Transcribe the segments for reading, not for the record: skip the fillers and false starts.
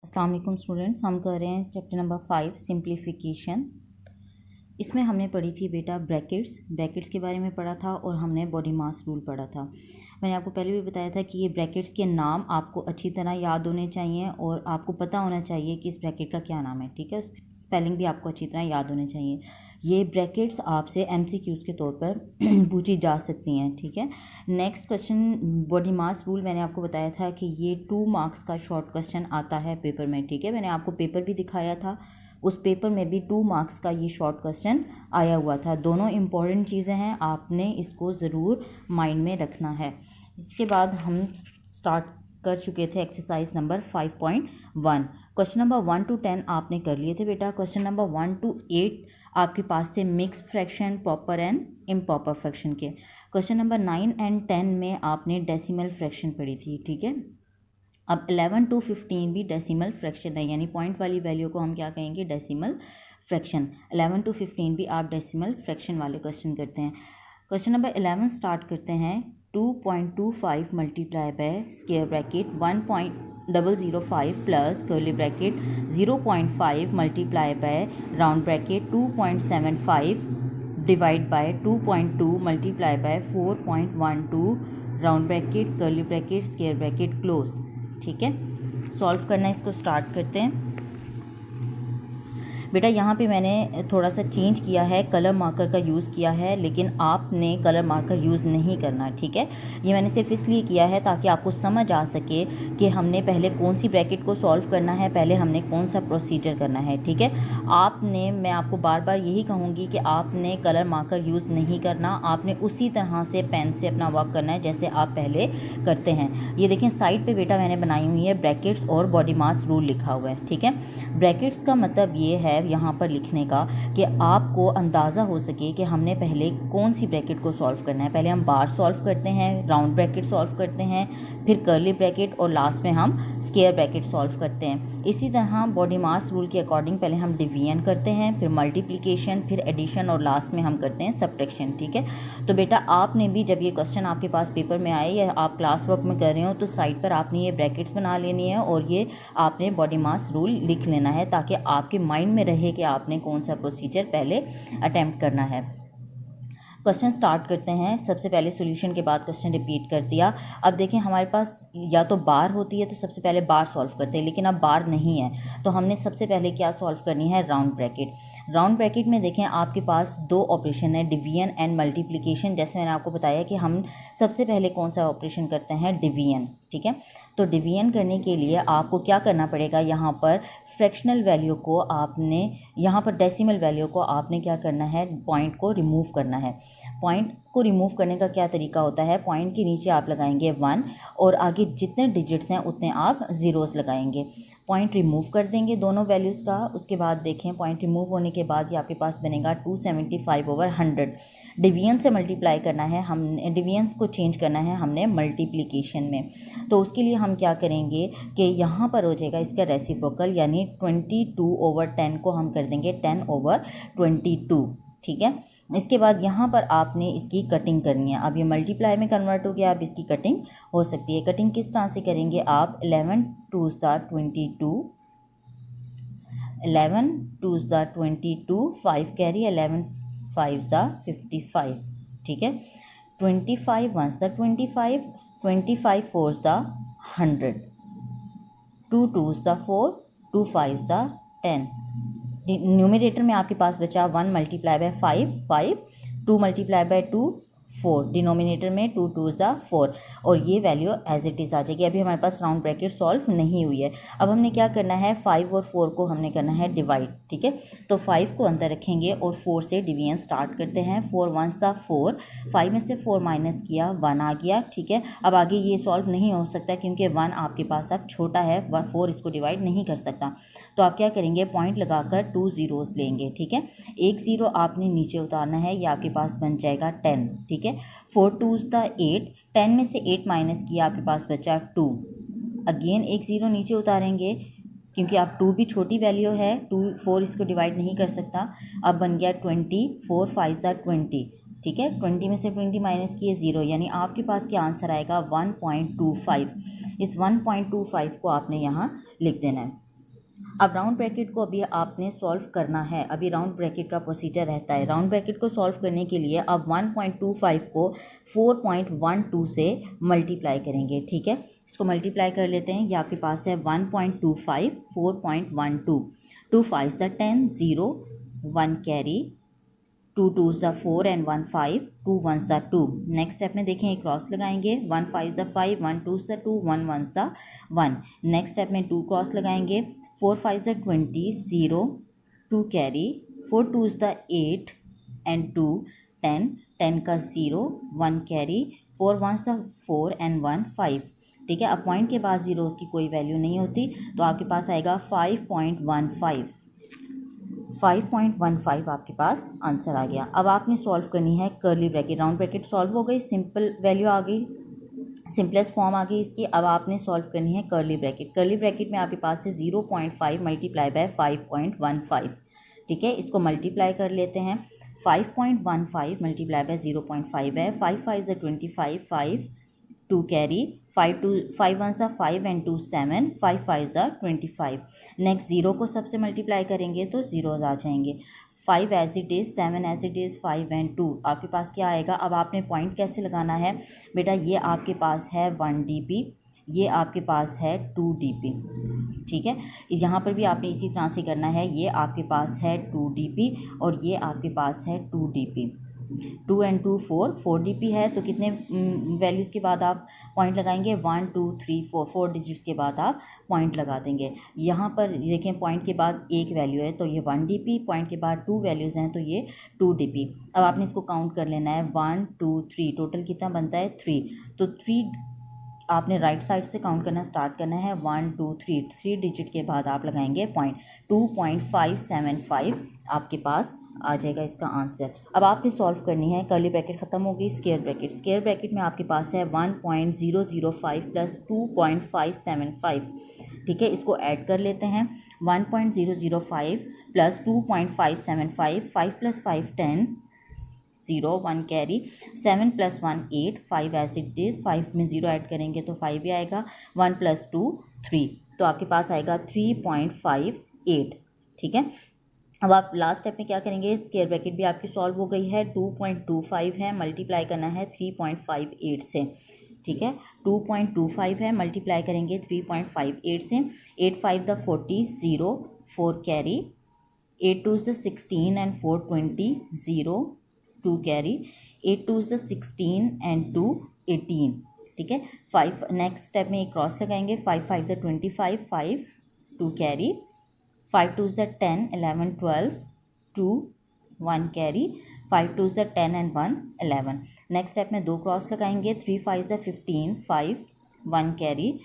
अस्सलाम वालेकुम स्टूडेंट्स, हम कर रहे हैं चैप्टर नंबर 5 सिंप्लीफिकेशन। इसमें हमने पढ़ी थी बेटा ब्रैकेट्स के बारे में पढ़ा था और हमने बॉडी मास रूल पढ़ा था। मैंने आपको पहले भी बताया था कि ये ब्रैकेट्स के नाम आपको अच्छी तरह याद होने चाहिए और आपको पता होना चाहिए कि इस ब्रैकेट का क्या नाम है। ठीक है, स्पेलिंग भी आपको अच्छी तरह याद होने चाहिए। ये ब्रैकेट्स आपसे MCQs के तौर पर पूछी जा सकती हैं। ठीक है, next question body mass rule. मैंने आपको बताया था कि ये 2 मार्क्स का शॉर्ट क्वेश्चन आता है पेपर में। ठीक है, मैंने आपको पेपर भी दिखाया था, उस पेपर में भी 2 मार्क्स का ये शॉर्ट क्वेश्चन आया हुआ था। दोनों इम्पॉर्टेंट चीज़ें हैं, आपने इसको ज़रूर माइंड में रखना है। इसके बाद हम स्टार्ट कर चुके थे exercise number 5.1। Question number 1 to 10 आपने कर लिए थे बेटा। क्वेश्चन नंबर 1 to 8 आपके पास थे mix fraction, proper and improper fraction के। क्वेश्चन नंबर 9 and 10 में आपने डेसिमल फ्रैक्शन पढ़ी थी। ठीक है, अब 11 to 15 भी डेसिमल फ्रैक्शन है, यानी पॉइंट वाली वैल्यू को हम क्या कहेंगे, डेसिमल फ्रैक्शन। 11 to 15 भी आप डेसिमल फ्रैक्शन वाले क्वेश्चन करते हैं। क्वेश्चन नंबर 11 स्टार्ट करते हैं। 2.25 multiply by square bracket 1.005 plus curly bracket 0.5 multiply by round bracket 2.75 divide by 2.2 multiply by 4.12 round bracket curly bracket square bracket close. ठीक है, solve करना इसको स्टार्ट करते हैं। बेटा यहाँ पे मैंने थोड़ा सा चेंज किया है, कलर मार्कर का यूज़ किया है, लेकिन आपने कलर मार्कर यूज़ नहीं करना। ठीक है, ये मैंने सिर्फ इसलिए किया है ताकि आपको समझ आ सके कि हमने पहले कौन सी ब्रैकेट को सॉल्व करना है, पहले हमने कौन सा प्रोसीजर करना है। ठीक है, मैं आपको बार बार यही कहूँगी कि आपने कलर मार्कर यूज़ नहीं करना, आपने उसी तरह से पेन से अपना वर्क करना है जैसे आप पहले करते हैं। ये देखें साइड पे बेटा मैंने बनाई हुई है ब्रैकेट्स और बॉडी मास रूल लिखा हुआ है। ठीक है, ब्रैकेट्स का मतलब ये है यहाँ पर लिखने का कि आपको अंदाज़ा हो सके कि हमने पहले कौन सी ब्रैकेट को सॉल्व करना है। पहले हम बार सॉल्व करते हैं, राउंड ब्रैकेट सॉल्व करते हैं, फिर कर्ली ब्रैकेट और लास्ट में हम स्क्वायर ब्रैकेट सॉल्व करते हैं। इसी तरह बॉडी मास रूल के अकॉर्डिंग पहले हम डिवीजन करते हैं, फिर मल्टीप्लिकेशन, फिर एडिशन और लास्ट में हम करते हैं सब्ट्रैक्शन। ठीक है, तो बेटा आपने भी जब ये क्वेश्चन आपके पास पेपर में आए या आप क्लास वर्क में कर रहे हो तो साइड पर आपने ये ब्रैकेट्स बना लेनी है और ये आपने बॉडी मास रूल लिख लेना है ताकि आपके माइंड में रहे कि आपने कौन सा प्रोसीजर पहले अटेम्प्ट करना है। क्वेश्चन स्टार्ट करते हैं। सबसे पहले सॉल्यूशन के बाद क्वेश्चन रिपीट कर दिया। अब देखें हमारे पास या तो बार होती है तो सबसे पहले बार सॉल्व करते हैं, लेकिन अब बार नहीं है तो हमने सबसे पहले क्या सॉल्व करनी है, राउंड ब्रैकेट। राउंड ब्रैकेट में देखें आपके पास 2 ऑपरेशन है, डिवीजन एंड मल्टीप्लिकेशन। जैसे मैंने आपको बताया कि हम सबसे पहले कौन सा ऑपरेशन करते हैं, डिवीजन। ठीक है, तो डिवीजन करने के लिए आपको क्या करना पड़ेगा, यहाँ पर फ्रैक्शनल वैल्यू को आपने, यहाँ पर डेसिमल वैल्यू को आपने क्या करना है, पॉइंट को रिमूव करना है। पॉइंट को रिमूव करने का क्या तरीका होता है, पॉइंट के नीचे आप लगाएंगे 1 और आगे जितने डिजिट्स हैं उतने आप ज़ीरोस लगाएंगे। पॉइंट रिमूव कर देंगे दोनों वैल्यूज़ का। उसके बाद देखें पॉइंट रिमूव होने के बाद ये आपके पास बनेगा 275/100। डिवीजन से मल्टीप्लाई करना है, हम डिवीजन को चेंज करना है हमने मल्टीप्लिकेशन में। तो उसके लिए हम क्या करेंगे कि यहाँ पर हो जाएगा इसका रेसिप्रोकल, यानी 22/10 को हम कर देंगे 10/22। ठीक है, इसके बाद यहाँ पर आपने इसकी कटिंग करनी है। अब ये मल्टीप्लाई में कन्वर्ट हो गया, अब इसकी कटिंग हो सकती है। कटिंग किस तरह से करेंगे आप, 11 2s 22, 11 2s 22, 5 कैरी, 11 5s 55। ठीक है, 25 1s 25, 25 4s 100, 2 2s 4, 2 5s 10। Numerator में आपके पास बचा 1 multiply by 5 5, 2 multiply by 2 4, denominator में 2 2s 4 और ये वैल्यू एज इट इज़ आ जाएगी। अभी हमारे पास राउंड ब्रैकेट सॉल्व नहीं हुई है। अब हमने क्या करना है, 5 और 4 को हमने करना है डिवाइड। ठीक है, तो 5 को अंदर रखेंगे और 4 से डिवीजन स्टार्ट करते हैं। 4 1s 4, 5 में से 4 माइनस किया 1 आ गया। ठीक है, अब आगे ये सॉल्व नहीं हो सकता क्योंकि 1 आपके पास अब छोटा है, 4 इसको डिवाइड नहीं कर सकता। तो आप क्या करेंगे, पॉइंट लगाकर 2 ज़ीरोस लेंगे। ठीक है, एक ज़ीरो आपने नीचे उतारना है, ये आपके पास बन जाएगा 10। ठीक है, 4 2s 8, 10 में से 8 माइनस किया आपके पास बचा 2। अगेन एक ज़ीरो नीचे उतारेंगे क्योंकि अब 2 भी छोटी वैल्यू है, 2 4 इसको डिवाइड नहीं कर सकता। अब बन गया 20, 4 5 20। ठीक है, 20 में से 20 माइनस किए 0, यानी आपके पास क्या आंसर आएगा, 1.25। इस 1.25 को आपने यहाँ लिख देना है। अब राउंड ब्रैकेट को अभी आपने सॉल्व करना है। अभी राउंड ब्रैकेट का प्रोसीजर रहता है। राउंड ब्रैकेट को सॉल्व करने के लिए अब 1.25 को 4.12 से मल्टीप्लाई करेंगे, ठीक है। इसको मल्टीप्लाई कर लेते हैं। ये आपके पास है 1.25 4.12, 2 5 the 10 0 1 carry, 2 2s the 4 and 1 5, 2 1s the 2। Next step में देखें, क्रॉस लगाएंगे, 1 5 the 5, 1 2s the 2, 1 1s the 1। Next step में 2 क्रॉस लगाएंगे, 4 5 the 20 0 2 carry, 4 2s the 8 and 2 10, 10 का 0 1 कैरी, 4 1s द 4 and 1 5, ठीक है। अब पॉइंट के बाद जीरो की कोई वैल्यू नहीं होती, तो आपके पास आएगा 5.15 आपके पास आंसर आ गया। अब आपने सॉल्व करनी है curly bracket. Round bracket solve हो गई, सिंपल वैल्यू आ गई, सिंपलेस्ट फॉर्म आ गई इसकी। अब आपने सॉल्व करनी है कर्ली ब्रैकेट। कर्ली ब्रैकेट में आपके पास है 0.5 मल्टीप्लाई बाय 5.15, ठीक है। इसको मल्टीप्लाई कर लेते हैं। 5.15 मल्टीप्लाई बाय 0.5 है, 5 5 ज़ 25, 5 2 कैरी, 5 1s द 5 and 2 7, 5 5 ज़ 25। नेक्स्ट ज़ीरो को सबसे मल्टीप्लाई करेंगे तो ज़ीरोज़ आ जाएंगे। 5 as it is, 7 as it is, 5 and 2 आपके पास क्या आएगा। अब आपने पॉइंट कैसे लगाना है बेटा, ये आपके पास है 1 dp, ये आपके पास है 2 dp, ठीक है। यहाँ पर भी आपने इसी तरह से करना है। ये आपके पास है 2 dp और ये आपके पास है 2 dp। 2 and 2 4 dp है, तो कितने वैल्यूज़ के बाद आप पॉइंट लगाएंगे, 1 2 3 4 डिजिट्स के बाद आप पॉइंट लगा देंगे। यहाँ पर देखें, पॉइंट के बाद एक वैल्यू है तो ये 1 dp, पॉइंट के बाद 2 वैल्यूज़ हैं तो ये 2 dp। अब आपने इसको काउंट कर लेना है, 1 2 3, टोटल कितना बनता है 3। तो 3 आपने राइट साइड से काउंट करना स्टार्ट करना है, 1 2 3 डिजिट के बाद आप लगाएंगे पॉइंट। 2.575 आपके पास आ जाएगा इसका आंसर। अब आपने सॉल्व करनी है, कर्ली ब्रैकेट ख़त्म हो गई, स्क्वायर ब्रैकेट। स्क्वायर ब्रैकेट में आपके पास है 1.005 प्लस 2.575, ठीक है। इसको ऐड कर लेते हैं। 1.005 plus 2.575, 5 + 5 10, 0 1 carry, 7 + 1 8, 5 as it is, 5 में 0 ऐड करेंगे तो 5 ही आएगा, 1 + 2 3, तो आपके पास आएगा 3.58, ठीक है। अब आप लास्ट स्टेप में क्या करेंगे, स्क्वायर ब्रैकेट भी आपकी सॉल्व हो गई है। 2.25 है, मल्टीप्लाई करना है 3.58 से, ठीक है। 2.25 है, मल्टीप्लाई करेंगे 3.58 से। 8 5 the 40 0 4 carry, 8 2 the 16 and 4 20 0 2 carry, 8 2 the 16 and 2 18, ठीक है। 5 नेक्स्ट स्टेप में एक क्रॉस लगाएंगे, 5 5 the 25 5 2 carry, 5 2 the 10 11 12 2 1 carry, 5 2 the 10 and 1 11। Next step में 2 क्रॉस लगाएंगे, 3 5 the 15 5 1 carry,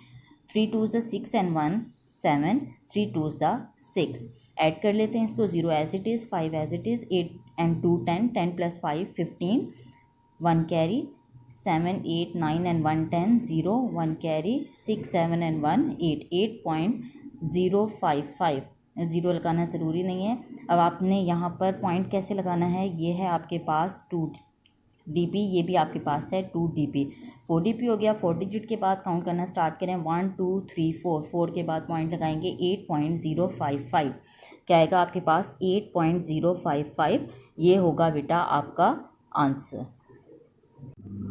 3 2 the 6 and 1 7, 3 2 the 6। Add कर लेते हैं इसको, 0 as it is, 5 as it is, 8 and 2 10, 10 + 5 15, 1 carry, 7 8 9 and 1 10 0 1 carry, 6 7 and 1 8, 8.055, zero लगाना ज़रूरी नहीं है। अब आपने यहाँ पर पॉइंट कैसे लगाना है, ये है आपके पास 2 dp, ये भी आपके पास है 2 dp। 4 dp हो गया। 4 डिजिट के बाद काउंट करना स्टार्ट करें, 1 2 3 4 के बाद पॉइंट लगाएंगे 8.055, क्या आएगा आपके पास 8.055, ये होगा बेटा आपका आंसर।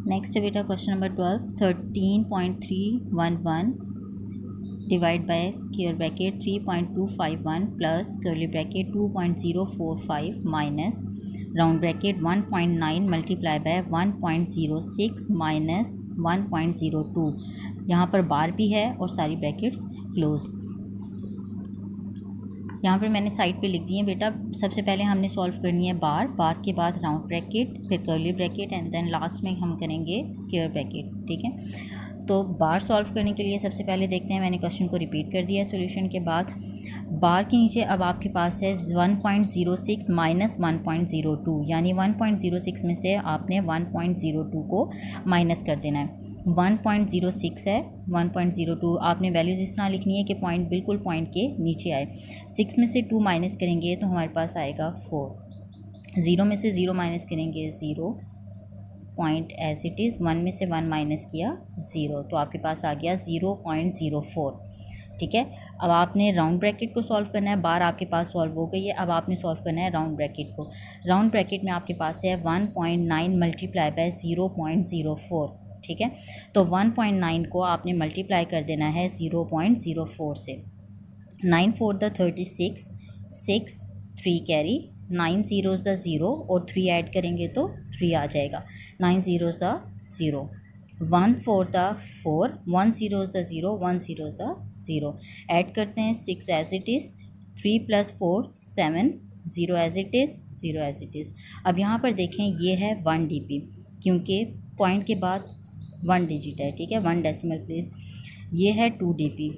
नेक्स्ट है बेटा question number 12, 13.311 divide by square bracket 3.251 plus curly bracket 2.045 minus round bracket 1.9 multiply by 1.06 minus 1.02। यहाँ पर बार भी है और सारी ब्रैकेट्स क्लोज। यहाँ पर मैंने साइड पे लिख दी है बेटा। सबसे पहले हमने सॉल्व करनी है बार, बार के बाद राउंड ब्रैकेट, फिर curly bracket and then last में हम करेंगे स्क्वायर ब्रैकेट, ठीक है। तो बार सॉल्व करने के लिए सबसे पहले देखते हैं, मैंने क्वेश्चन को रिपीट कर दिया सॉल्यूशन के बाद। बार के नीचे अब आपके पास है 1.06 माइनस 1.02, यानी 1.06 में से आपने 1.02 को माइनस कर देना है। 1.06 है, 1.02 आपने वैल्यूज इस तरह लिखनी है कि पॉइंट बिल्कुल पॉइंट के नीचे आए। 6 में से 2 माइनस करेंगे तो हमारे पास आएगा 4, 0 में से 0 माइनस करेंगे 0, पॉइंट एज इट इज़, 1 में से 1 माइनस किया 0, तो आपके पास आ गया 0.04, ठीक है। अब आपने राउंड ब्रैकेट को सॉल्व करना है, बार आपके पास सॉल्व हो गई है, अब आपने सॉल्व करना है राउंड ब्रैकेट को। राउंड ब्रैकेट में आपके पास है 1.9 मल्टीप्लाई बाय 0.04, ठीक है। तो 1.9 को आपने मल्टीप्लाई कर देना है 0.04 से। 9 4 द 36, 6 3 कैरी, 9 zeros द 0 और 3 ऐड करेंगे तो 3 आ जाएगा। 9 zeros the 0, 1 4 the 4, 1 zeros the 0, 1 zeros the 0 add करते हैं। 6 as it is, 3 + 4 7, 0 as it is, 0 as it is. अब यहाँ पर देखें ये है 1 dp, क्योंकि पॉइंट के बाद 1 डिजिट है, ठीक है, 1 डेसिमल प्लेस। ये है 2 dp,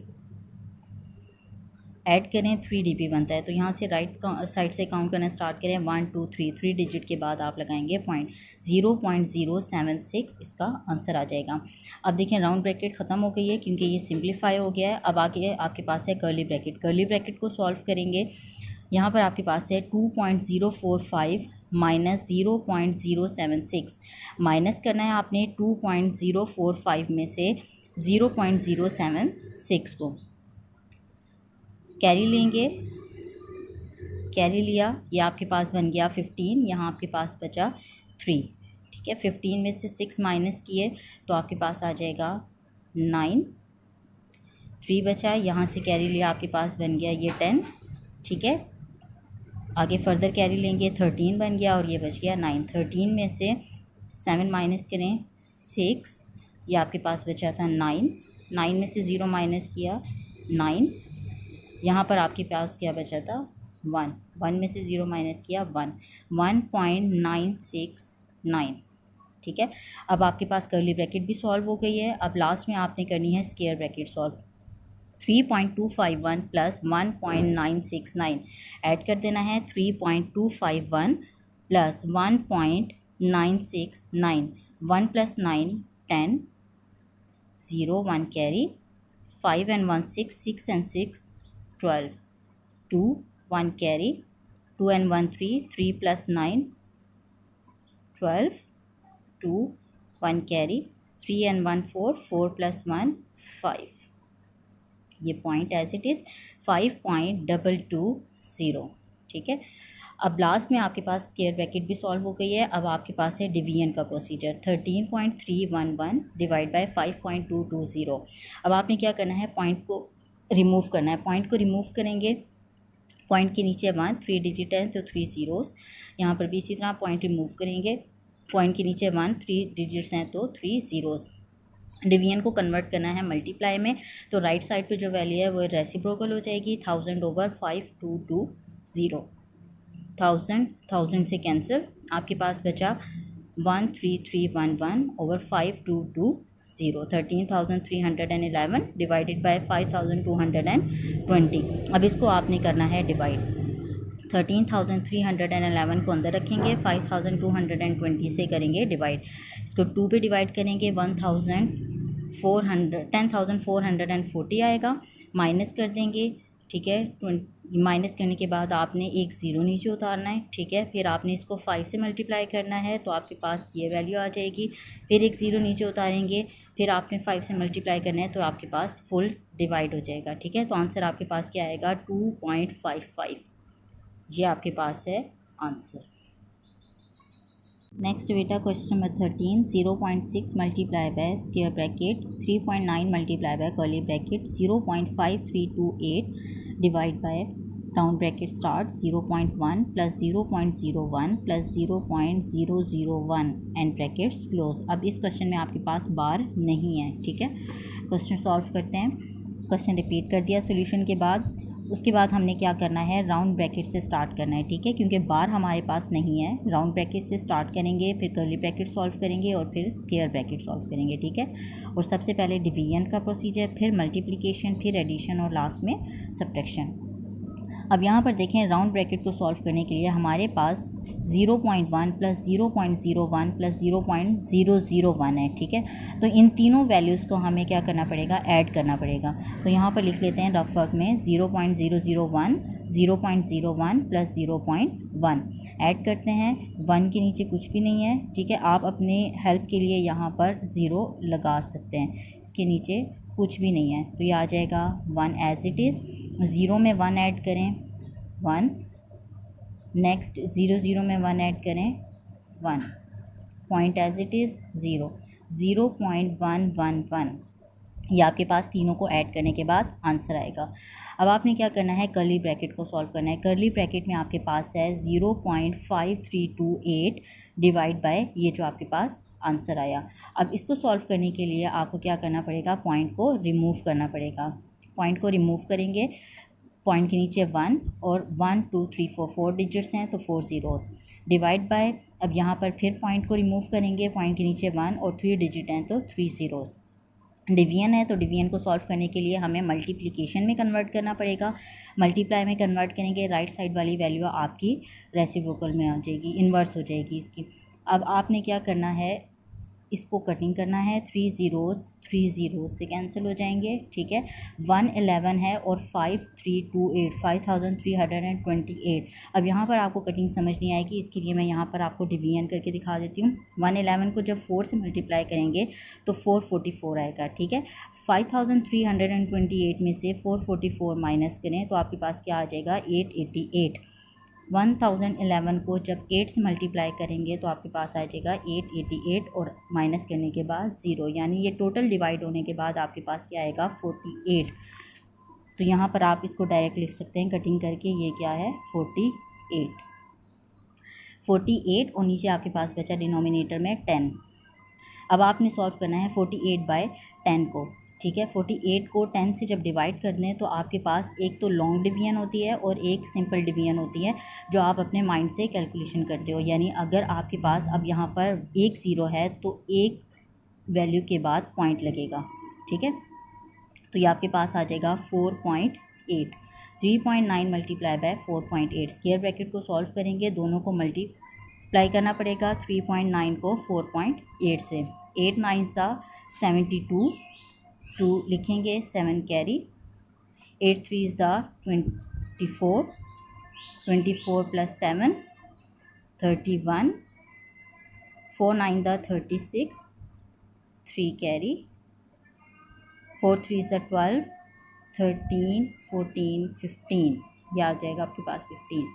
ऐड करें 3 dp बनता है। तो यहाँ से राइट साइड से काउंट करना स्टार्ट करें, 1 2 3 डिजिट के बाद आप लगाएंगे पॉइंट, 0.076 इसका आंसर आ जाएगा। अब देखें राउंड ब्रैकेट ख़त्म हो गई है क्योंकि ये सिंप्लीफाई हो गया है। अब आगे आपके पास है कर्ली ब्रैकेट। कर्ली ब्रैकेट को सॉल्व करेंगे, यहाँ पर आपके पास है 2.045 माइनस 0.076, माइनस करना है आपने 2.045 में से 0.076 को, कैरी लेंगे, कैरी लिया, ये आपके पास बन गया 15, यहाँ आपके पास बचा 3, ठीक है। 15 में से 6 माइनस किए तो आपके पास आ जाएगा 9, 3 बचा, यहाँ से कैरी लिया, आपके पास बन गया ये 10, ठीक है। आगे फर्दर कैरी लेंगे, 13 बन गया और ये बच गया 9। 13 में से 7 माइनस करें 6, ये आपके पास बचा था 9, 9 में से 0 माइनस किया 9, यहाँ पर आपके पास क्या बचा था 1, 1 में से 0 माइनस किया 1, 1.969, ठीक है। अब आपके पास कर्ली ब्रैकेट भी सॉल्व हो गई है। अब लास्ट में आपने करनी है square bracket solve. 3.251 plus 1.969 add कर देना है, 3.251 plus 1.969, 1 + 9 10, 0 1 carry, 5 and 1 6, 6 and 6 12, 2 1 carry, 2 and 1 3, 3 + 9 12, 2 1 carry, 3 and 1 4, 4 + 1 5, ये पॉइंट एज इट इज़ 5.220, ठीक है। अब लास्ट में आपके पास स्क्वायर ब्रैकेट भी सॉल्व हो गई है। अब आपके पास है डिवीजन का प्रोसीजर, 13.311 डिवाइड बाय 5.220। अब आपने क्या करना है, पॉइंट को रिमूव करना है। पॉइंट को रिमूव करेंगे, पॉइंट के नीचे 1, 3 डिजिट है तो 3 zeros, यहाँ पर भी इसी तरह पॉइंट रिमूव करेंगे, पॉइंट के नीचे 1, 3 डिजिट्स हैं तो 3 zeros। डिवीजन को कन्वर्ट करना है मल्टीप्लाई में, तो राइट साइड पे जो वैल्यू है वो रेसिप्रोकल हो जाएगी, 1000/5220, 1000 से कैंसिल, आपके पास बचा 13311/5220, 13,311 डिवाइडेड बाय 5,220। अब इसको आपने करना है डिवाइड, 13,311 को अंदर रखेंगे, 5,220 से करेंगे डिवाइड, इसको 2 पे डिवाइड करेंगे 10,440 आएगा, माइनस कर देंगे, ठीक है। माइनस करने के बाद आपने एक ज़ीरो नीचे उतारना है, ठीक है। फिर आपने इसको 5 से मल्टीप्लाई करना है तो आपके पास ये वैल्यू आ जाएगी, फिर एक ज़ीरो नीचे उतारेंगे, फिर आपने 5 से मल्टीप्लाई करना है तो आपके पास फुल डिवाइड हो जाएगा, ठीक है। तो आंसर आपके पास क्या आएगा 2.55, ये आपके पास है आंसर। नेक्स्ट बेटा question number 13, 0.6 multiply by square bracket 3.9 multiply by curly bracket 0.5328 divide by round bracket start 0.1 plus 0.01 plus 0.001 and brackets close. अब इस क्वेश्चन में आपके पास बार नहीं है, ठीक है। क्वेश्चन सॉल्व करते हैं, क्वेश्चन रिपीट कर दिया सोल्यूशन के बाद। उसके बाद हमने क्या करना है, राउंड ब्रैकेट से स्टार्ट करना है, ठीक है, क्योंकि बार हमारे पास नहीं है। राउंड ब्रैकेट से स्टार्ट करेंगे, फिर कर्ली ब्रैकेट सॉल्व करेंगे और फिर स्क्वायर ब्रैकेट सॉल्व करेंगे, ठीक है। और सबसे पहले डिवीजन का प्रोसीजर, फिर मल्टीप्लिकेशन, फिर एडिशन और लास्ट में सब्ट्रैक्शन। अब यहाँ पर देखें, राउंड ब्रैकेट को सॉल्व करने के लिए हमारे पास 0.1 प्लस 0.01 प्लस 0.001 है, ठीक है। तो इन तीनों वैल्यूज़ को हमें क्या करना पड़ेगा, ऐड करना पड़ेगा। तो यहाँ पर लिख लेते हैं रफ वर्क में 0.001, 0.01 प्लस 0.1 ऐड करते हैं। 1 के नीचे कुछ भी नहीं है, ठीक है। आप अपने हेल्प के लिए यहाँ पर 0 लगा सकते हैं, इसके नीचे कुछ भी नहीं है, तो ये आ जाएगा 1 एज इट इज़। 0 में 1 ऐड करें 1, नेक्स्ट 0 0 में 1 ऐड करें 1, पॉइंट एज इट इज़ 0, 0.111। ये आपके पास तीनों को ऐड करने के बाद आंसर आएगा। अब आपने क्या करना है, कर्ली ब्रैकेट को सॉल्व करना है। कर्ली ब्रैकेट में आपके पास है 0.5328 डिवाइड बाय ये जो आपके पास आंसर आया। अब इसको सॉल्व करने के लिए आपको क्या करना पड़ेगा, पॉइंट को रिमूव करना पड़ेगा। पॉइंट को रिमूव करेंगे, पॉइंट के नीचे 1 और 1 2 3 4 डिजिट्स हैं तो 4 ज़ीरोज़ डिवाइड बाय, अब यहाँ पर फिर पॉइंट को रिमूव करेंगे, पॉइंट के नीचे 1 और 3 डिजिट हैं तो 3 ज़ीरोज़। डिवीजन है तो डिवीजन को सॉल्व करने के लिए हमें मल्टीप्लिकेशन में कन्वर्ट करना पड़ेगा। मल्टीप्लाई में कन्वर्ट करेंगे, राइट साइड वाली वैल्यू आपकी रेसिप्रोकल में आ जाएगी, इन्वर्स हो जाएगी इसकी। अब आपने क्या करना है, इसको कटिंग करना है, 3 ज़ीरोज़ से कैंसिल हो जाएंगे, ठीक है। 111 है और 5328 5328। अब यहाँ पर आपको कटिंग समझ नहीं आएगी, इसके लिए मैं यहाँ पर आपको डिवीजन करके दिखा देती हूँ। 111 को जब 4 से मल्टीप्लाई करेंगे तो 444 आएगा, ठीक है। 5328 में से 444 माइनस करें तो आपके पास क्या आ जाएगा, 888। 1011 को जब 8 से मल्टीप्लाई करेंगे तो आपके पास आ जाएगा 888 और माइनस करने के बाद 0, यानी ये टोटल डिवाइड होने के बाद आपके पास क्या आएगा, 48। तो यहाँ पर आप इसको डायरेक्ट लिख सकते हैं कटिंग करके, ये क्या है 48 और नीचे आपके पास बचा डिनोमिनेटर में 10। अब आपने सॉल्व करना है 48/10 को, ठीक है। 48 को 10 से जब डिवाइड कर दें तो आपके पास एक तो लॉन्ग डिवीजन होती है और एक सिंपल डिवीजन होती है जो आप अपने माइंड से कैलकुलेशन करते हो। यानी अगर आपके पास अब यहाँ पर एक ज़ीरो है तो एक वैल्यू के बाद पॉइंट लगेगा, ठीक है। तो ये आपके पास आ जाएगा 4.8। 3.9 मल्टीप्लाई बाय 4.8। स्क्वायर ब्रैकेट को सॉल्व करेंगे, दोनों को मल्टीप्लाई करना पड़ेगा, 3.9 को 4.8 से। 8 9 72, 2 लिखेंगे, 7 कैरी, 8 3 24, 24 + 7 31, 4 9 36, 3 कैरी, 4 3 12, 13 14 15, ये आ जाएगा आपके पास 15।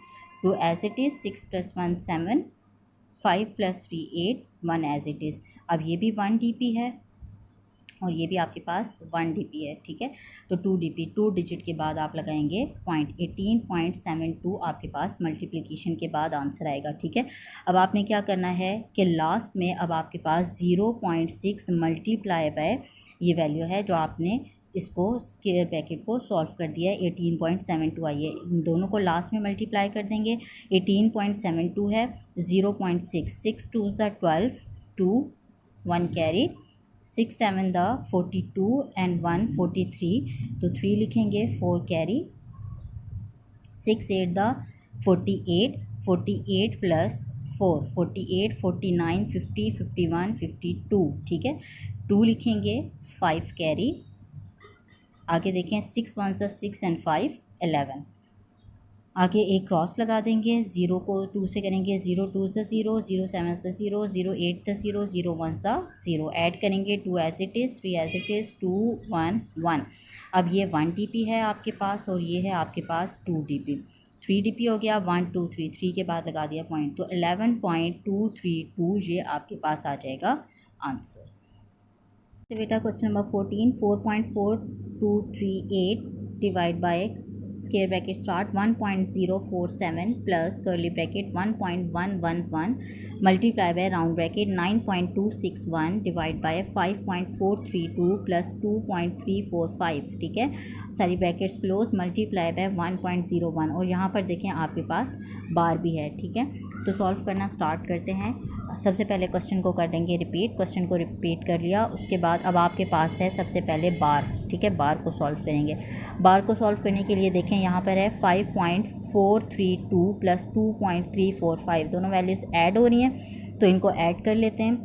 2 as it is, 6 + 1 7, 5 + 3 8, 1 as it is. अब ये भी 1 DP है और ये भी आपके पास 1 DP है, ठीक है। तो 2 DP, 2 डिजिट के बाद आप लगाएंगे पॉइंट, 18.72 आपके पास मल्टीप्लिकेशन के बाद आंसर आएगा, ठीक है। अब आपने क्या करना है कि लास्ट में अब आपके पास 0.6 मल्टीप्लाई बाय ये वैल्यू है जो आपने इसको स्क्वायर ब्रैकेट को सॉल्व कर दिया है, 18.72 आई है। इन दोनों को लास्ट में मल्टीप्लाई कर देंगे, 18.72 है, 0.6, 6 2 12, 2 1 कैरी, 6 7 42 एंड 1 43, तो 3 लिखेंगे, 4 कैरी, 6 8 48, 48 + 4 48, 49 50 51 52, ठीक है। 2 लिखेंगे, 5 कैरी, आगे देखें, 6 1 6 एंड 5 11, आगे एक क्रॉस लगा देंगे, 0 को 2 से करेंगे, 0 2 0, 0 7 0, 0 8 0, 0 1 0, ऐड करेंगे, 2 as it is, 3 as it is, 2 1 1। अब ये 1 DP है आपके पास और ये है आपके पास 2 DP। 3 DP हो गया, 1 2 3, 3 के बाद लगा दिया पॉइंट, तो 11.232 ये आपके पास आ जाएगा आंसर। तो बेटा question number 14, 4.4238 divide by square bracket start 1.047 plus curly bracket 1.111 multiply by round bracket 9.261 divide by 5.432 plus 2.345, ठीक है। सारी ब्रैकेट्स क्लोज, मल्टीप्लाई बाय 1.01 और यहाँ पर देखें आपके पास बार भी है, ठीक है। तो सॉल्व करना स्टार्ट करते हैं। सबसे पहले क्वेश्चन को कर देंगे रिपीट, क्वेश्चन को रिपीट कर लिया, उसके बाद अब आपके पास है सबसे पहले बार, ठीक है। बार को सॉल्व करेंगे। बार को सॉल्व करने के लिए देखें यहाँ पर है 5.432 प्लस 2.345, दोनों वैल्यूज़ ऐड हो रही हैं तो इनको ऐड कर लेते हैं।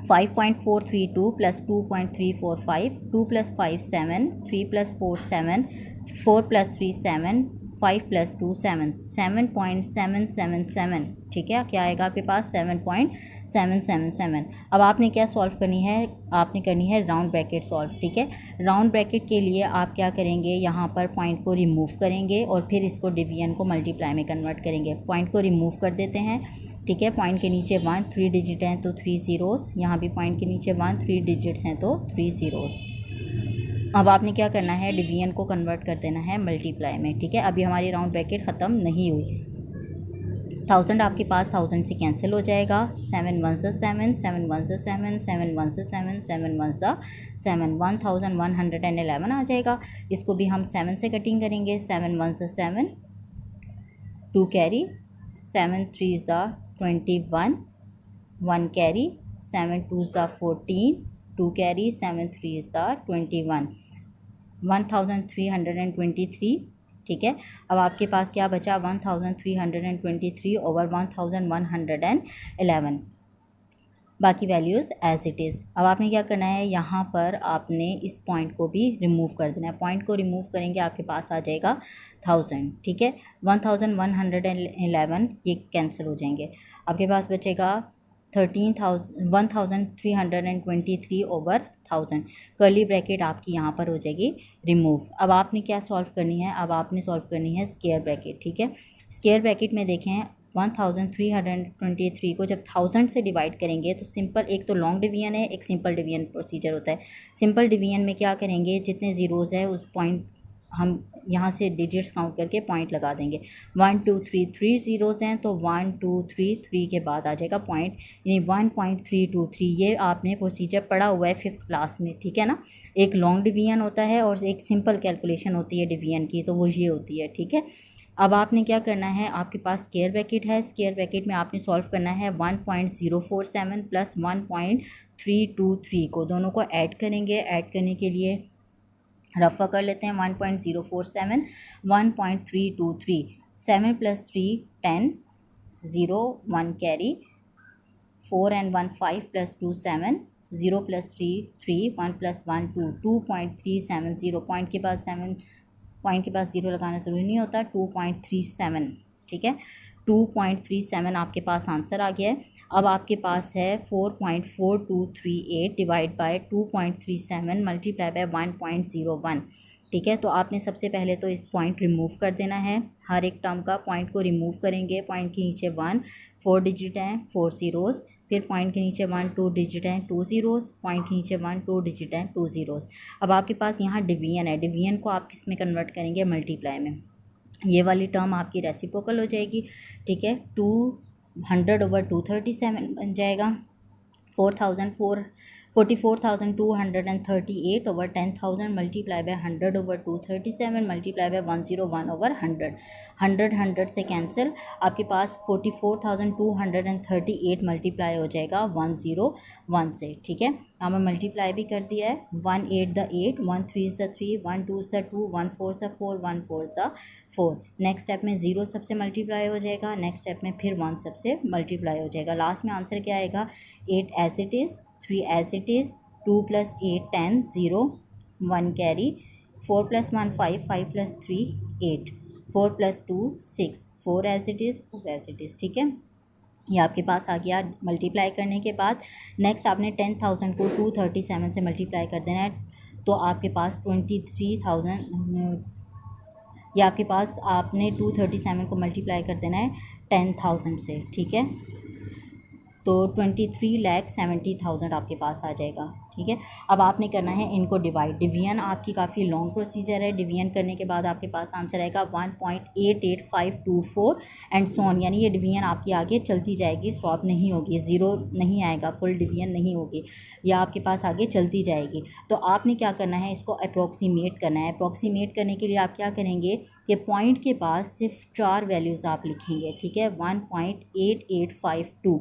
5.432 प्लस 2.345, 2 + 5 7, 3 + 4 7, 4 + 3 7, 5 + 2 7, 7.777, ठीक है। क्या आएगा आपके पास 7.777। अब आपने क्या सॉल्व करनी है, आपने करनी है राउंड ब्रैकेट सॉल्व, ठीक है। राउंड ब्रैकेट के लिए आप क्या करेंगे, यहाँ पर पॉइंट को रिमूव करेंगे और फिर इसको डिवीजन को मल्टीप्लाई में कन्वर्ट करेंगे। पॉइंट को रिमूव कर देते हैं, ठीक है। पॉइंट के नीचे 1, 3 डिजिट हैं तो 3 ज़ीरोज़, यहाँ भी पॉइंट के नीचे 1, 3 डिजिट्स हैं तो 3 ज़ीरोज़। अब आपने क्या करना है, डिवीजन को कन्वर्ट कर देना है मल्टीप्लाई में, ठीक है। अभी हमारी राउंड ब्रैकेट ख़त्म नहीं हुई। 1000 आपके पास 1000 से कैंसिल हो जाएगा। 7 1 से 7, 7 1 से 7, 7 1 से 7, 7 1 से 7, 1111 आ जाएगा। इसको भी हम 7 से कटिंग करेंगे। 7 1 से 7, 2 carry, 7 3 is the 21, 1 carry, 7 2 is the 14, 2 carry, 7 3 is the 21, 1323, ठीक है। अब आपके पास क्या बचा, 1323 ओवर 1111, बाकी वैल्यूज़ एज इट इज़। अब आपने क्या करना है, यहाँ पर आपने इस पॉइंट को भी रिमूव कर देना है। पॉइंट को रिमूव करेंगे आपके पास आ जाएगा 1000, ठीक है। 1111 ये कैंसिल हो जाएंगे। आपके पास बचेगा 1323 ओवर 1000। कर्ली ब्रैकेट आपकी यहाँ पर हो जाएगी रिमूव। अब आपने क्या सॉल्व करनी है, अब आपने सॉल्व करनी है स्क्वायर ब्रैकेट, ठीक है। स्क्वायर ब्रैकेट में देखें 1323 को जब 1000 से डिवाइड करेंगे तो सिंपल, एक तो लॉन्ग डिवीजन है, एक सिंपल डिवीजन प्रोसीजर होता है। सिंपल डिवीजन में क्या करेंगे, जितने ज़ीरोज़ है उस पॉइंट हम यहाँ से डिजिट्स काउंट करके पॉइंट लगा देंगे। 1 2 3 3 ज़ीरोज़ हैं तो 1 2 3 3 के बाद आ जाएगा पॉइंट, यानी 1.323। ये आपने प्रोसीजर पढ़ा हुआ है 5th क्लास में, ठीक है ना। एक लॉन्ग डिवीजन होता है और एक सिंपल कैलकुलेशन होती है डिवीजन की, तो वो ये होती है, ठीक है। अब आपने क्या करना है, आपके पास स्क्वायर ब्रैकेट है, स्क्वायर ब्रैकेट में आपने सॉल्व करना है 1.047 प्लस 1.323 को, दोनों को ऐड करेंगे। ऐड करने के लिए रफ़ा कर लेते हैं। 1.047, 1.323, 7 + 3 10, 0 1 कैरी, 4 and 1 5 + 2 7, 0 + 3 3, 1 + 1 2, 2.370। पॉइंट के बाद 7, पॉइंट के पास 0 लगाना ज़रूरी नहीं होता। 2.37, ठीक है। 2.37 आपके पास आंसर आ गया है। अब आपके पास है 4.4238 डिवाइड बाय 2.37 मल्टीप्लाई बाय 1.01, ठीक है। तो आपने सबसे पहले तो इस पॉइंट रिमूव कर देना है, हर एक टर्म का पॉइंट को रिमूव करेंगे। पॉइंट के नीचे 1, 4 डिजिट हैं, 4 ज़ीरोज़, फिर पॉइंट के नीचे 1 2 डिजिट हैं, 2 ज़ीरोज़, पॉइंट के नीचे 1 2 डिजिट हैं, 2 ज़ीरोज़। अब आपके पास यहाँ डिवीजन है, डिवीजन को आप किस में कन्वर्ट करेंगे, मल्टीप्लाई में। ये वाली टर्म आपकी रेसिप्रोकल हो जाएगी, ठीक है। 200 ओवर 237 बन जाएगा। 44,238 over 10,000 multiply by 100 over 237 multiply by 101 over 100। 100 से कैंसिल, आपके पास 44,238 मल्टीप्लाई हो जाएगा 101 से, ठीक है। हमें मल्टीप्लाई भी कर दिया है। 1 8 the 8, 1 3 the 3, 1 2 the 2, 1 4 the 4, 1 4 the 4। Next step में 0 सबसे मल्टीप्लाई हो जाएगा, नेक्स्ट स्टेप में फिर 1 सबसे मल्टीप्लाई हो जाएगा। लास्ट में आंसर क्या आएगा, 8 as it is, 3 as it is, 2 + 8 10, 0 1 carry, 4 + 1 5, 5 + 3 8, 4 + 2 6, 4 as it is, 4 as it is, ठीक है। ये आपके पास आ गया। मल्टीप्लाई करने के बाद नेक्स्ट आपने 10,000 को 237 से मल्टीप्लाई कर देना है, तो आपके पास 23,000, या आपके पास आपने 237 को मल्टीप्लाई कर देना है 10,000 से, ठीक है। तो 23,70,000 आपके पास आ जाएगा, ठीक है। अब आपने करना है इनको डिवाइड। डिवीजन आपकी काफ़ी लॉन्ग प्रोसीजर है। डिवीजन करने के बाद आपके पास आंसर आएगा 1.88524 एंड सोन, यानी ये डिवीजन आपकी आगे चलती जाएगी, स्टॉप नहीं होगी, ज़ीरो नहीं आएगा, फुल डिवीजन नहीं होगी, या आपके पास आगे चलती जाएगी। तो आपने क्या करना है, इसको अप्रोक्सीमेट करना है। अप्रोक्सीमेट करने के लिए आप क्या करेंगे कि पॉइंट के पास सिर्फ 4 वैल्यूज़ आप लिखेंगे, ठीक है। 1.8852,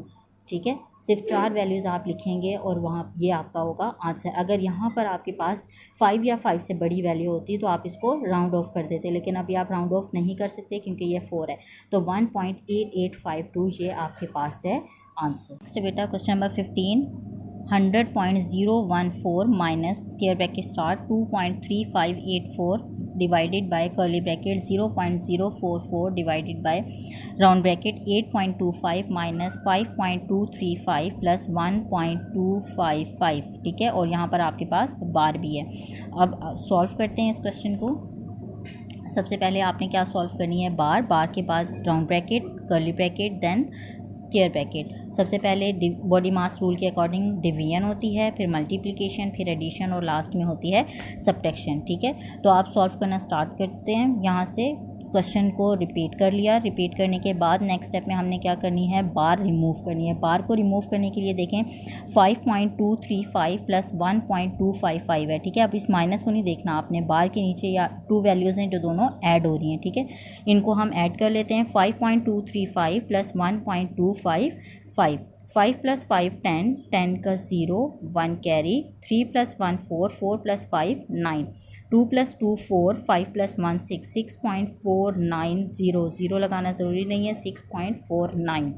ठीक है, सिर्फ 4 वैल्यूज़ आप लिखेंगे और वहाँ ये आपका होगा आंसर। अगर यहाँ पर आपके पास 5 या 5 से बड़ी वैल्यू होती तो आप इसको राउंड ऑफ कर देते, लेकिन अभी आप राउंड ऑफ नहीं कर सकते क्योंकि ये 4 है। तो 1.8852 ये आपके पास है आंसर। नेक्स्ट बेटा question number 15, 100.014 minus square bracket start 2.3584 divided by curly bracket 0.044 divided by round bracket 8.25 minus 5.235 plus 1.255, ठीक है। और यहाँ पर आपके पास बार भी है। अब सॉल्व करते हैं इस क्वेश्चन को। सबसे पहले आपने क्या सॉल्व करनी है, बार के बाद round bracket, curly bracket, then square bracket. सबसे पहले बॉडी मास रूल के अकॉर्डिंग डिवीजन होती है, फिर मल्टीप्लिकेशन, फिर एडिशन और लास्ट में होती है सब्ट्रैक्शन, ठीक है। तो आप सॉल्व करना स्टार्ट करते हैं। यहाँ से क्वेश्चन को रिपीट कर लिया। रिपीट करने के बाद नेक्स्ट स्टेप में हमने क्या करनी है, बार रिमूव करनी है। बार को रिमूव करने के लिए देखें 5.235 प्लस 1.255 है, ठीक है। अब इस माइनस को नहीं देखना आपने, बार के नीचे या टू वैल्यूज़ हैं जो दोनों ऐड हो रही हैं, ठीक है। इनको हम ऐड कर लेते हैं। 5.235 प्लस 1.255, 5 प्लस 5 10, 10 का 0, 1 carry, 3 plus 1 4, 4 plus 5 9, 2 plus 2 4, 5 plus 1 6, 6.490, zero लगाना ज़रूरी नहीं है, 6.49,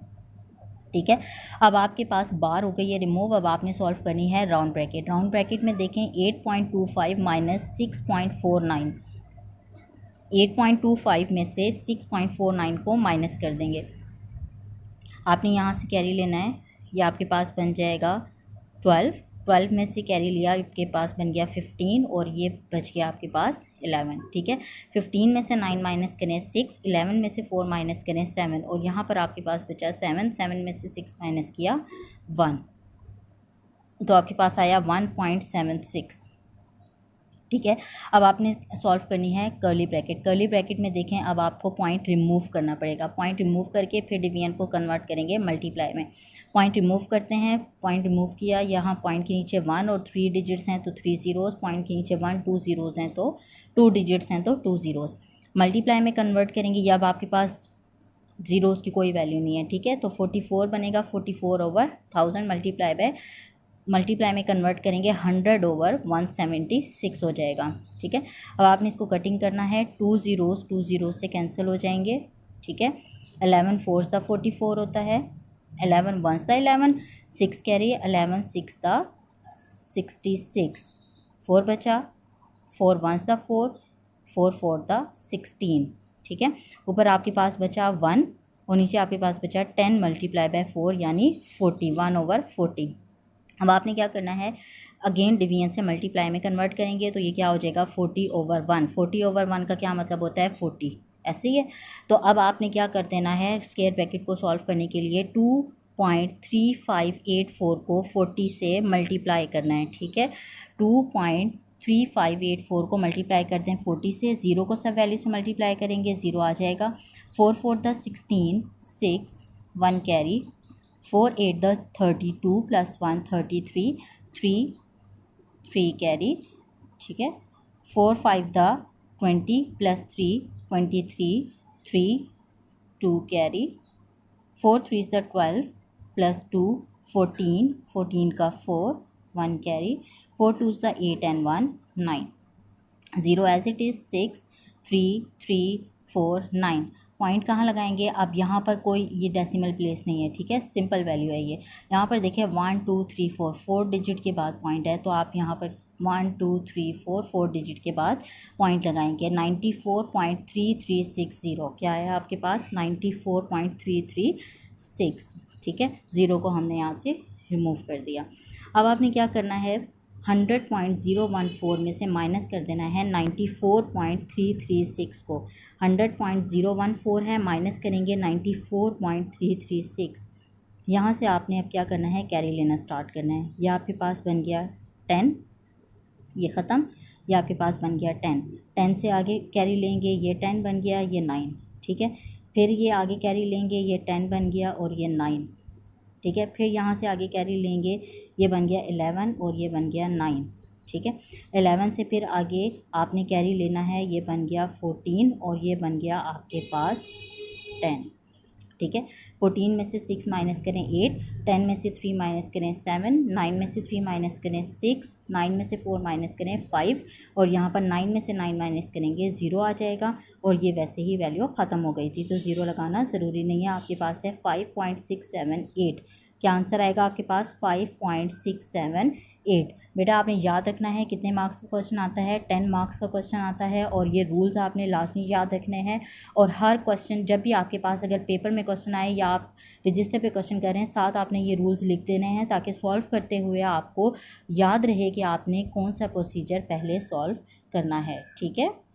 ठीक है। अब आपके पास बार हो गई है रिमूव। अब आपने सॉल्व करनी है राउंड ब्रैकेट। राउंड ब्रैकेट में देखें 8.25 माइनस 6.49, 8.25 में से 6.49 को माइनस कर देंगे। आपने यहाँ से कैरी लेना है, ये आपके पास बन जाएगा 12 में से कैरी लिया, आपके पास बन गया 15 और ये बच गया आपके पास 11, ठीक है। 15 में से 9 माइनस करें 6, 11 में से 4 माइनस करें 7 और यहाँ पर आपके पास बचा 7 में से 6 माइनस किया 1, तो आपके पास आया 1.76, ठीक है। अब आपने सॉल्व करनी है कर्ली ब्रैकेट। कर्ली ब्रैकेट में देखें अब आपको पॉइंट रिमूव करना पड़ेगा। पॉइंट रिमूव करके फिर डिवीजन को कन्वर्ट करेंगे मल्टीप्लाई में। पॉइंट रिमूव करते हैं। पॉइंट रिमूव किया, यहाँ पॉइंट के नीचे 1 और 3 डिजिट्स हैं तो 3 ज़ीरोज़, पॉइंट के नीचे 1 2 ज़ीरोज़ हैं तो 2 डिजिट्स हैं तो 2 ज़ीरोज़। मल्टीप्लाई में कन्वर्ट करेंगे, या अब आपके पास ज़ीरोज़ की कोई वैल्यू नहीं है, ठीक है। तो 44 बनेगा, 44/1000 मल्टीप्लाई में कन्वर्ट करेंगे 100/176 हो जाएगा, ठीक है। अब आपने इसको कटिंग करना है, 2 ज़ीरोज़ से कैंसिल हो जाएंगे, ठीक है। 11 4s द 44 होता है, 11 1s द 11, 6 कैरी, 11 6 द 66, 4 बचा, 4 1s द 4, 4 4 द 16, ठीक है। ऊपर आपके पास बचा 1 और नीचे आपके पास बचा 10 मल्टीप्लाई बाय 4 यानी 40, 1/40। अब आपने क्या करना है, अगेन डिवीजन से मल्टीप्लाई में कन्वर्ट करेंगे तो ये क्या हो जाएगा 40/1। 40/1 का क्या मतलब होता है 40, ऐसे ही है। तो अब आपने क्या कर देना है, स्क्वायर ब्रैकेट को सॉल्व करने के लिए 2.3584 को 40 से मल्टीप्लाई करना है, ठीक है। 2.3584 को मल्टीप्लाई कर दें 40 से, ज़ीरो को सब वैल्यू से मल्टीप्लाई करेंगे, ज़ीरो आ जाएगा। 4 4 the 16, 6 1 carry, 4 8 the 32 plus 1 33, 3 carry, ठीक है। 4 5 the 20 plus 3 23, 2 carry, 4 3 the 12 plus 2 14 का 4 1 carry, 4 2 the 8 and 1 9, 0 as it is 6 3 3 4 9। Point कहाँ लगाएंगे, अब यहाँ पर कोई ये डेसिमल प्लेस नहीं है, ठीक है, सिंपल वैल्यू है ये। यहाँ पर देखिए 1 2 3 4 डिजिट के बाद पॉइंट है, तो आप यहाँ पर 1 2 3 4 डिजिट के बाद पॉइंट लगाएंगे। 94.3360 क्या है आपके पास, 94.336, ठीक है। ज़ीरो को हमने यहाँ से रिमूव कर दिया। अब आपने क्या करना है, 100.014 में से माइनस कर देना है 94.336 को। 100.014 है, माइनस करेंगे 94.336। यहाँ से आपने अब क्या करना है, कैरी लेना स्टार्ट करना है। यह आपके पास बन गया 10, ये ख़त्म, ये आपके पास बन गया 10। 10 से आगे कैरी लेंगे, ये 10 बन गया, ये 9, ठीक है। फिर ये आगे कैरी लेंगे, ये 10 बन गया और ये 9, ठीक है। फिर यहाँ से आगे कैरी लेंगे, ये बन गया 11 और ये बन गया 9, ठीक है। 11 से फिर आगे आपने कैरी लेना है, ये बन गया 14 और ये बन गया आपके पास 10, ठीक है। 14 में से 6 माइनस करें 8, 10 में से 3 माइनस करें 7, 9 में से 3 माइनस करें 6, 9 में से 4 माइनस करें 5 और यहाँ पर 9 में से 9 माइनस करेंगे, ज़ीरो आ जाएगा और ये वैसे ही वैल्यू ख़त्म हो गई थी, तो ज़ीरो लगाना ज़रूरी नहीं है। आपके पास है 5.678, क्या आंसर आएगा आपके पास 5.678। बेटा आपने याद रखना है कितने मार्क्स का क्वेश्चन आता है, 10 मार्क्स का क्वेश्चन आता है, और ये रूल्स आपने लास्ट में याद रखने हैं। और हर क्वेश्चन जब भी आपके पास अगर पेपर में क्वेश्चन आए या आप रजिस्टर पे क्वेश्चन कर रहे हैं, साथ आपने ये रूल्स लिख देने हैं ताकि सॉल्व करते हुए आपको याद रहे कि आपने कौन सा प्रोसीजर पहले सॉल्व करना है। ठीक है।